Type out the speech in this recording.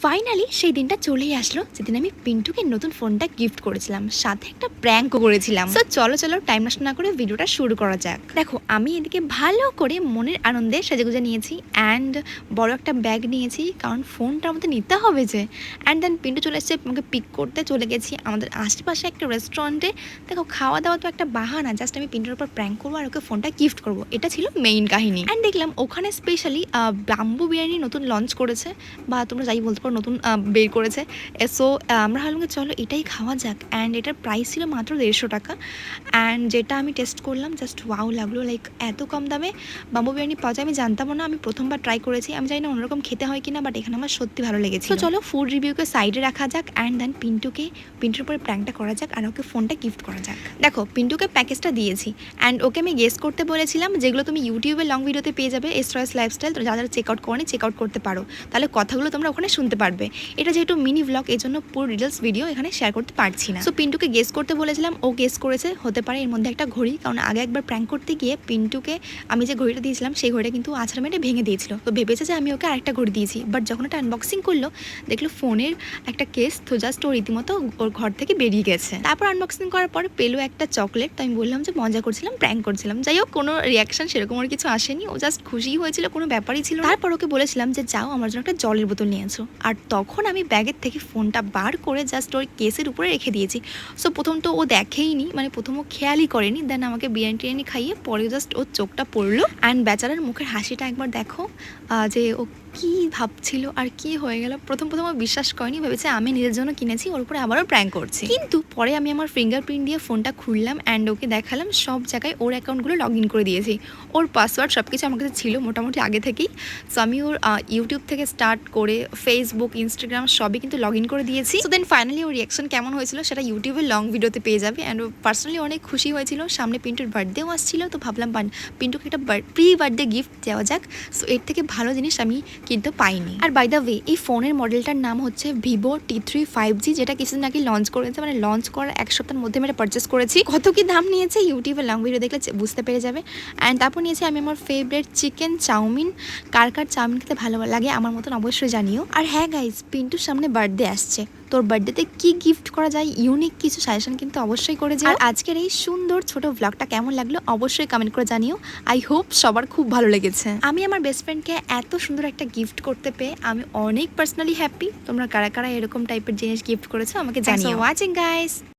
Finally সেই দিনটা চলেই আসলো যেদিন আমি পিন্টুকে নতুন ফোনটা গিফট করেছিলাম, সাথে একটা প্র্যাঙ্কও করেছিলাম। তো চলো টাইম নষ্ট না করে ভিডিওটা শুরু করা যাক। দেখো, আমি এদিকে ভালো করে মনের আনন্দে সেজেগুজে নিয়েছি অ্যান্ড বড় একটা ব্যাগ নিয়েছি, কারণ ফোনটা আমাদের নিতে হবে যে। অ্যান্ড দেন পিন্টু চলে এসেছে, আমাকে পিক করতে চলে গেছি আমাদের আশেপাশে একটা রেস্টুরেন্টে। দেখো, খাওয়া দাওয়া তো একটা বাহানা, জাস্ট আমি পিন্টুর উপর প্র্যাঙ্ক করবো আর ওকে ফোনটা গিফট করবো, এটা ছিল মেইন কাহিনী। অ্যান্ড দেখলাম ওখানে স্পেশালি বাম্বু বিরিয়ানি নতুন লঞ্চ করেছে, বা তোমরা যাই বলতে পারো নতুন বের করেছে। সো আমরা ভাবলাম যে চলো এটাই খাওয়া যাক। অ্যান্ড এটার প্রাইস ছিল মাত্র 150 টাকা। অ্যান্ড যেটা আমি টেস্ট করলাম, জাস্ট ওয়াও লাগলো, লাইক এত কম দামে বাম্বু বিরিয়ানি পাওয়া যায় আমি জানতামও না। আমি প্রথমবার ট্রাই করেছি, আমি জানি না অন্যরকম খেতে হয় কিনা, বাট এখানে আমার সত্যি ভালো লেগেছে। তো চলো ফুড রিভিউকে সাইডে রাখা যাক অ্যান্ড দেন পিন্টুর উপরে প্র্যাঙ্কটা করা যাক আর ওকে ফোনটা গিফট করা যাক। দেখো, পিন্টুকে প্যাকেজটা দিয়েছি অ্যান্ড ওকে আমি গেস করতে বলেছিলাম, যেগুলো তুমি ইউটিউবে লং ভিডিওতে পেয়ে যাবে, এস্ট্রয়েস লাইফস্টাইল, তো যারা চেক আউট করেনি চেক আউট করতে পারো, তাহলে কথাগুলো তোমরা ওখানে শুনতে পারবে। এটা যেহেতু মিনি ব্লগ, এই জন্য পুরো ডিটেলস ভিডিও এখানে শেয়ার করতে পারছি না। সো পিন্টুকে গেস করতে বলেছিলাম, ও গেস করেছে, হতে পারে এর মধ্যে একটা ঘড়ি, কারণ আগে একবার প্র্যাঙ্ক করতে গিয়ে পিন্টুকে আমি যে ঘড়িটা দিয়েছিলাম সেই ঘড়িটা কিন্তু আছাড় মেরে ভেঙে দিয়েছিল। তো ভেবেছে যে আমি ওকে আরেকটা ঘড়ি দিয়েছি, বাট যখন একটা আনবক্সিং করলো দেখলো ফোনের একটা কেস, তো জাস্ট ও রীতিমতো ওর ঘর থেকে বেরিয়ে গেছে। তারপর আনবক্সিং করার পর পেলো একটা চকলেট, তো আমি বললাম যে মজা করছিলাম, প্র্যাঙ্ক করছিলাম। যাই হোক, কোনো রিয়াকশন সেরকম আর কিছু আসেনি, ও জাস্ট খুশিই হয়েছিল, কোনো ব্যাপারই ছিল না। তারপর ওকে বলেছিলাম যে যাও আমার জন্য একটা জলের বোতল নিয়ে আসো, আর তখন আমি ব্যাগের থেকে ফোনটা বার করে জাস্ট ওর কেসের উপরে রেখে দিয়েছি। সো প্রথম তো ও দেখেইনি, মানে প্রথম ও খেয়ালই করেনি, দেন আমাকে বিরিয়ানি টিরিয়ানি খাইয়ে পরে জাস্ট ওর চোখটা পড়লো। অ্যান্ড বেচারার মুখের হাসিটা একবার দেখো, যে ও কি ভাবছিল আর কি হয়ে গেল। প্রথম ও বিশ্বাস করেনি, ভেবেছে আমি নিজের জন্য কিনেছি, ওর উপরে আবারও প্র্যাঙ্ক করছি। কিন্তু পরে আমি আমার ফিঙ্গারপ্রিন্ট দিয়ে ফোনটা খুললাম অ্যান্ড ওকে দেখালাম সব জায়গায় ওর অ্যাকাউন্টগুলো লগ ইন করে দিয়েছি। ওর পাসওয়ার্ড সব কিছু আমার কাছে ছিল মোটামুটি আগে থেকেই। সো আমি ওর ইউটিউব থেকে স্টার্ট করে ফেসবুক, ইনস্টাগ্রাম সবই কিন্তু লগ ইন করে দিয়েছি। সো দেন ফাইনালি ওর রিয়াকশন কেমন হয়েছিল সেটা ইউটিউবের লং ভিডিওতে পেয়ে যাবে। অ্যান্ড ও পার্সোনালি অনেক খুশি হয়েছিল। সামনে পিন্টুর বার্থডেও আসছিল, তো ভাবলাম পিন্টুকে একটা প্রি বার্থডে গিফট দেওয়া যাক। সো এর থেকে ভালো জিনিস আমি কিন্তু পাইনি। আর বাই দ্য ওয়ে, এই ফোনের মডেলটার নাম হচ্ছে ভিভো T3 5G, যেটা কিছুদিন আগে লঞ্চ করেছে, মানে লঞ্চ করার এক সপ্তাহের মধ্যে আমি এটা পারচেস করেছি। কত কি দাম নিয়েছে ইউটিউবে লং ভিডিও দেখলে বুঝতে পেরে যাবে। অ্যান্ড তারপর নিয়েছি আমি আমার ফেভারিট চিকেন চাউমিন। কার চাউমিন খেতে ভালো লাগে আমার মতন অবশ্যই জানিও। আর হ্যাঁ গাইজ, পিন্টুর সামনে বার্থডে আসছে, তোর বার্থডেতে কি গিফট করা যায়, ইউনিক কিছু সাজেশন কিন্তু অবশ্যই করে যাও। আর আজকের এই সুন্দর ছোট ব্লগটা কেমন লাগলো অবশ্যই কমেন্ট করে জানিও। আই হোপ সবার খুব ভালো লেগেছে। আমি আমার বেস্ট ফ্রেন্ডকে এত সুন্দর একটা গিফট করতে পেয়ে আমি অনেক পার্সোনালি হ্যাপি। তোমরা কারা কারা এরকম টাইপের জিনিস গিফট করেছো আমাকে জানিও। Watching guys.